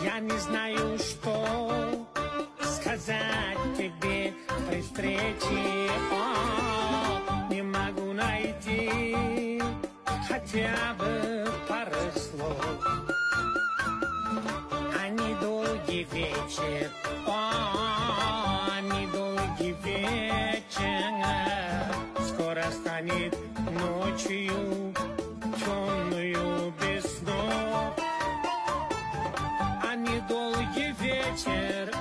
Я не знаю, что сказать тебе при встрече. О, не могу найти хотя бы пару слов. А недолгий вечер, о, недолгий вечер скоро станет ночью темную без снов. А недолгий вечер,